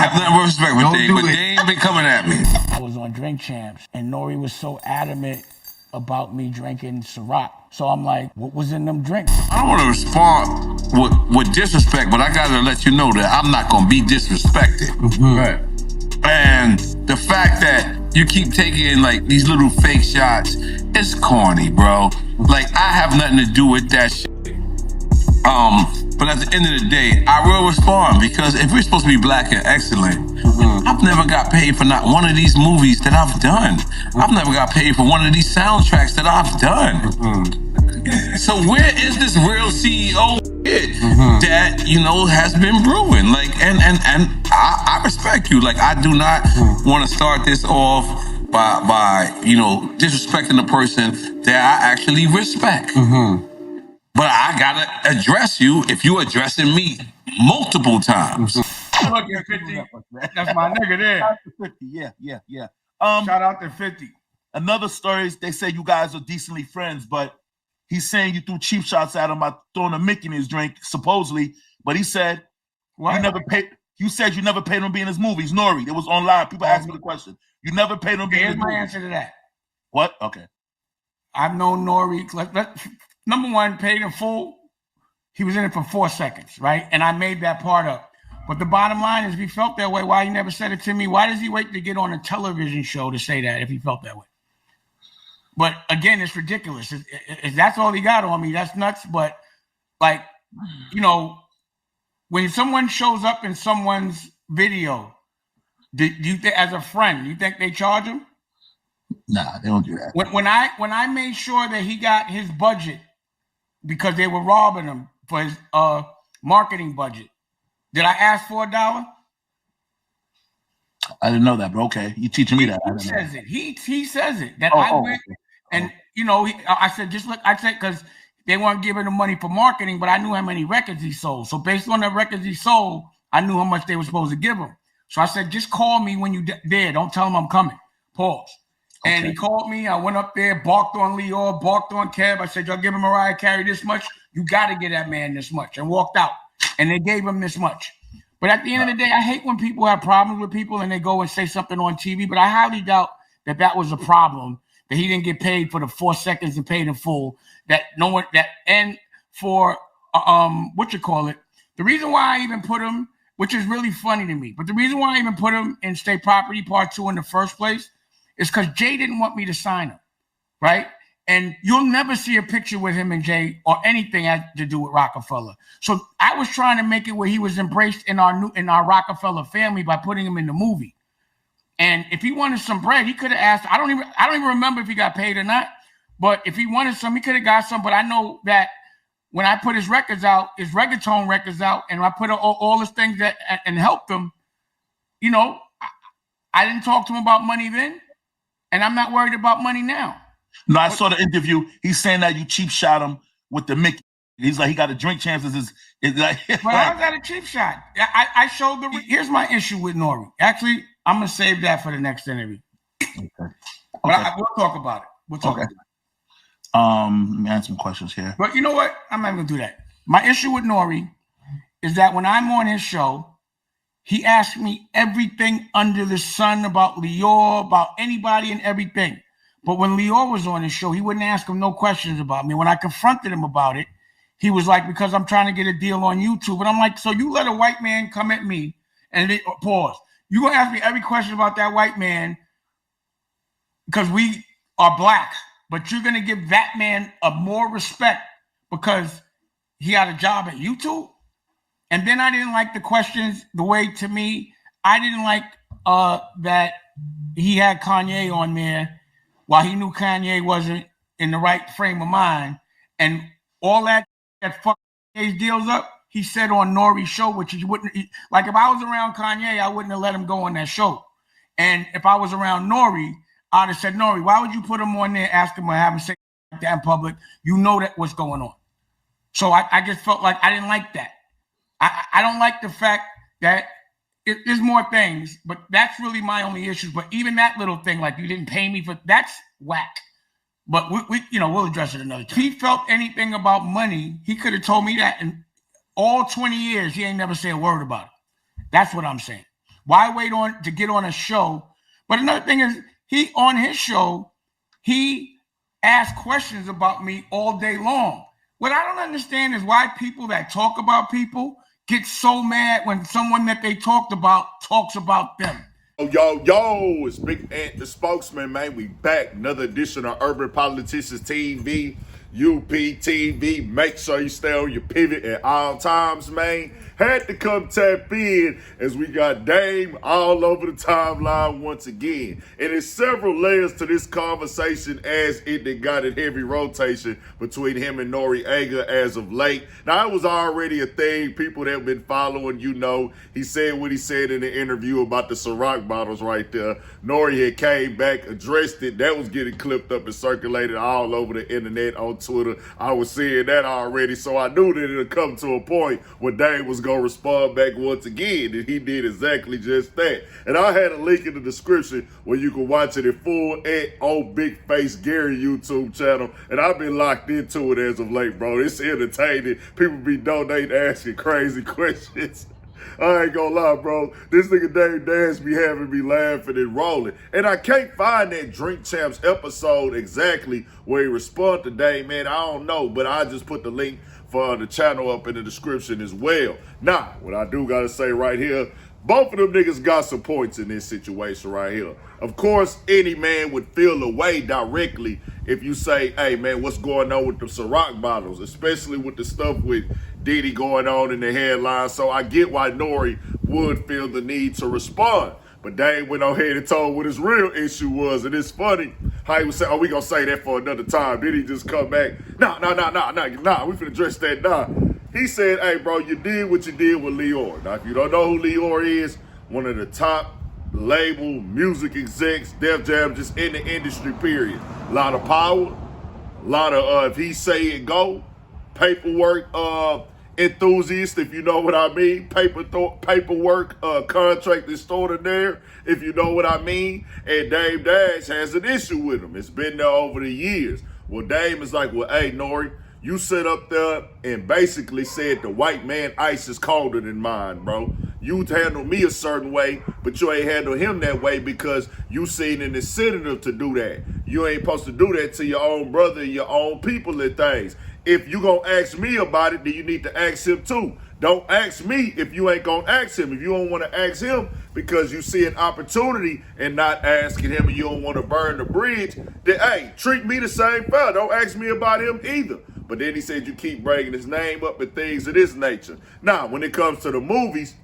have nothing but respect for Dave, but they ain't been coming at me. I was on Drink Champs, and N.O.R.E was so adamant about me drinking Ciroc. So I'm like, what was in them drinks? I don't want to respond with disrespect, but I got to let you know that I'm not going to be disrespected. Right. And the fact that you keep taking like these little fake shots, it's corny, bro. Like, I have nothing to do with that shit. But at the end of the day, I will respond, because if we're supposed to be black and excellent, I've never got paid for not one of these movies that I've done. I've never got paid for one of these soundtracks that I've done. So where is this real CEO shit that, you know, has been brewing? Like, and I respect you. Like, I do not want to start this off by you know, disrespecting the person that I actually respect. But I gotta address you if you're addressing me multiple times. Look at 50. That's my nigga there. 50, yeah. Shout out to 50. Another story is they say you guys are decently friends, but he's saying you threw cheap shots at him by throwing a Mickey in his drink, supposedly. But he said you never paid. You said you never paid him to be in his movies. N.O.R.E. It was online. People asked me the question. You never paid him to be in his movies. Here's my answer to that. What? Okay. I've known N.O.R.E. Number one, paid in full. He was in it for 4 seconds, right? And I made that part up. But the bottom line is, if he felt that way, why he never said it to me? Why does he wait to get on a television show to say that if he felt that way? But again, it's ridiculous. If that's all he got on me, that's nuts. But like, you know, when someone shows up in someone's video, do you think, as a friend, you think they charge him? Nah, they don't do that. When I made sure that he got his budget because they were robbing him for his marketing budget, did I ask for $1? I didn't know that, bro. Okay, you teaching me that. He says it. He says it. That I went and you know, I said, just look. I said, because they weren't giving him money for marketing, but I knew how many records he sold. So based on the records he sold, I knew how much they were supposed to give him. So I said, just call me when you there. Don't tell him I'm coming. Pause. And he called me. I went up there, barked on Lyor, barked on Kev. I said, y'all give him Mariah Carey this much. You got to get that man this much. And walked out. And they gave him this much. But at the end of the day, I hate when people have problems with people and they go and say something on TV. But I highly doubt that that was a problem, that he didn't get paid for the 4 seconds and paid in full. That no one, that, and for, the reason why I even put him, which is really funny to me, but the reason why I even put him in State Property Part 2 in the first place is because Jay didn't want me to sign him, right? And you'll never see a picture with him and Jay or anything had to do with Rockefeller. So I was trying to make it where he was embraced in our Rockefeller family by putting him in the movie. And if he wanted some bread, he could have asked. I don't even remember if he got paid or not. But if he wanted some, he could have got some. But I know that when I put his records out, his reggaeton records out, and I put all his things that and helped him, you know, I didn't talk to him about money then. And I'm not worried about money now. No, I saw the interview. He's saying that you cheap shot him with the Mickey. He's like, he got a drink chances. Is like, well, how's that a cheap shot? I showed the. Here's my issue with N.O.R.E. Actually, I'm gonna save that for the next interview. Okay. But we'll talk about it. We'll talk about it. Let me answer some questions here. But you know what? I'm not gonna do that. My issue with N.O.R.E. is that when I'm on his show, he asks me everything under the sun about Lyor, about anybody and everything. But when Lyor was on his show, he wouldn't ask him no questions about me. When I confronted him about it, he was like, because I'm trying to get a deal on YouTube. And I'm like, so you let a white man come at me and then, pause. You're going to ask me every question about that white man because we are black, but you're going to give that man a more respect because he had a job at YouTube? And then I didn't like the questions the way, to me, I didn't like that he had Kanye on there while he knew Kanye wasn't in the right frame of mind. And all that fucked Kanye's deals up, he said on N.O.R.E.'s show, which he wouldn't, like if I was around Kanye, I wouldn't have let him go on that show. And if I was around N.O.R.E., I'd have said, N.O.R.E., why would you put him on there, ask him or have him say like that in public? You know that what's going on. So I just felt like I didn't like that. I don't like the fact that there's more things, but that's really my only issue. But even that little thing, like you didn't pay me for, that's whack. But we'll address it another time. If he felt anything about money, he could have told me that. In all 20 years, he ain't never said a word about it. That's what I'm saying. Why wait on to get on a show? But another thing is, he on his show, he asked questions about me all day long. What I don't understand is why people that talk about people get so mad when someone that they talked about talks about them. Yo, it's Big Ant, the spokesman, man. We back. Another edition of Urban Politicians TV, UPTV. Make sure you stay on your pivot at all times, man. Had to come tap in as we got Dame all over the timeline once again. And there's several layers to this conversation as it got in heavy rotation between him and N.O.R.E. as of late. Now, it was already a thing. People that have been following, you know, he said what he said in the interview about the Ciroc bottles right there. N.O.R.E. had came back, addressed it. That was getting clipped up and circulated all over the internet, on Twitter. I was seeing that already, so I knew that it would come to a point where Dame was going to respond back once again, and he did exactly just that. And I had a link in the description where you can watch it in full on Big Face Gary YouTube channel, and I've been locked into it as of late, bro. It's entertaining. People be donating, asking crazy questions. I ain't gonna lie, bro. This nigga Dame Dash be having me laughing and rolling. And I can't find that Drink Champs episode exactly where he responded to Dame, man. I don't know, but I just put the link for the channel up in the description as well. Now, what I do gotta say right here, both of them niggas got some points in this situation right here. Of course, any man would feel away directly if you say, hey, man, what's going on with the Ciroc bottles, especially with the stuff with Diddy going on in the headlines. So I get why N.O.R.E. would feel the need to respond. But Dame went on ahead and told what his real issue was. And it's funny how he was saying, oh, we gonna say that for another time. Then he just come back, nah, we finna address that now. He said, hey, bro, you did what you did with Lyor. Now, if you don't know who Lyor is, one of the top label music execs, Def Jam, just in the industry, period. A lot of power, a lot of, if he say it, go. Paperwork enthusiast, if you know what I mean. Paperwork contract extraordinaire, if you know what I mean. And Dame Dash has an issue with him. It's been there over the years. Well, Dame is like, well, hey, N.O.R.E., you sit up there and basically said the white man ice is colder than mine, bro. You handle me a certain way, but you ain't handle him that way because you seen an incentive to do that. You ain't supposed to do that to your own brother and your own people and things. If you gonna ask me about it, then you need to ask him too. Don't ask me if you ain't gonna ask him. If you don't want to ask him because you see an opportunity and not asking him and you don't want to burn the bridge, then hey, treat me the same fella. Don't ask me about him either. But then he said you keep bringing his name up and things of this nature. Now, when it comes to the movies,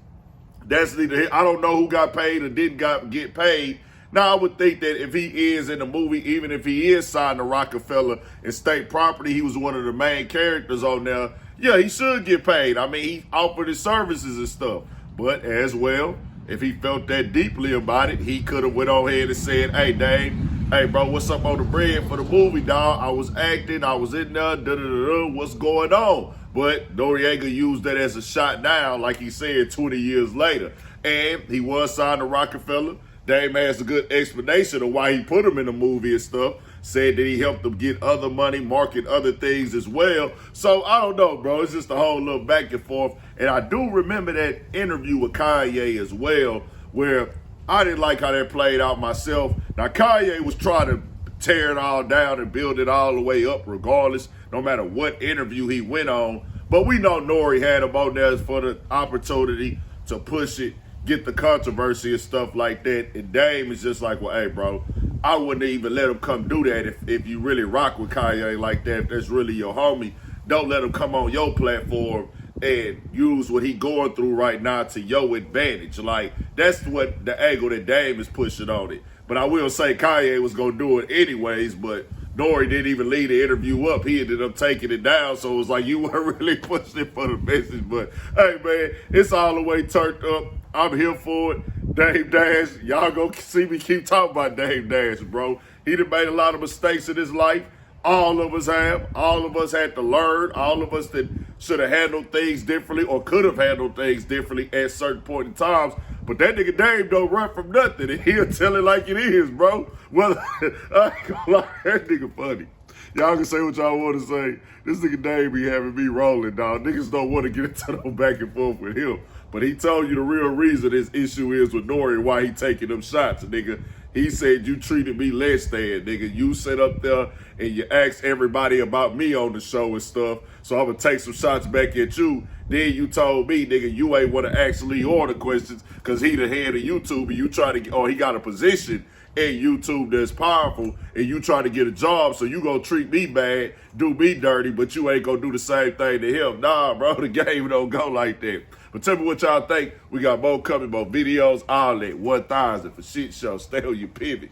that's neither. I don't know who got paid or didn't get paid. Now, I would think that if he is in the movie, even if he is signed to Rockefeller and State Property, he was one of the main characters on there, yeah, he should get paid. I mean, he offered his services and stuff. But as well, if he felt that deeply about it, he could have went on ahead and said, hey, Dame, hey, bro, what's up on the bread for the movie, dog? I was acting, I was in there, what's going on? But N.O.R.E. used that as a shot down, like he said, 20 years later. And he was signed to Rockefeller. Dame has a good explanation of why he put him in the movie and stuff. Said that he helped them get other money, market other things as well. So I don't know, bro. It's just a whole little back and forth. And I do remember that interview with Kanye as well, where I didn't like how that played out myself. Now, Kanye was trying to tear it all down and build it all the way up regardless, no matter what interview he went on. But we know N.O.R.E. had him on there for the opportunity to push it, get the controversy and stuff like that. And Dame is just like, well, hey, bro, I wouldn't even let him come do that if you really rock with Kanye like that. If that's really your homie, don't let him come on your platform and use what he going through right now to your advantage. Like, that's what the angle that Dame is pushing on it. But I will say Kanye was going to do it anyways, but N.O.R.E. didn't even lead the interview up. He ended up taking it down, so it was like you weren't really pushing it for the message. But, hey, man, it's all the way turned up. I'm here for it. Dame Dash, y'all go see me keep talking about Dame Dash, bro. He done made a lot of mistakes in his life. All of us have. All of us had to learn. All of us that should have handled things differently or could have handled things differently at certain point in times. But that nigga Dame don't run from nothing, and he'll tell it like it is, bro. Well, I ain't gonna lie, that nigga funny. Y'all can say what y'all want to say. This nigga Dame be having me rolling, dog. Niggas don't want to get into no back and forth with him. But he told you the real reason this issue is with N.O.R.E. and why he taking them shots, nigga. He said you treated me less than, nigga. You sit up there and you asked everybody about me on the show and stuff. So I'm gonna take some shots back at you. Then you told me, nigga, you ain't want to ask Lyor the questions because he the head of YouTube and you try to, or he got a position in YouTube that's powerful and you try to get a job, so you gonna treat me bad, do me dirty, but you ain't gonna do the same thing to him. Nah, bro, the game don't go like that. But tell me what y'all think. We got more coming, more videos, all that. 1,000 for shit show. Stay on your pivot.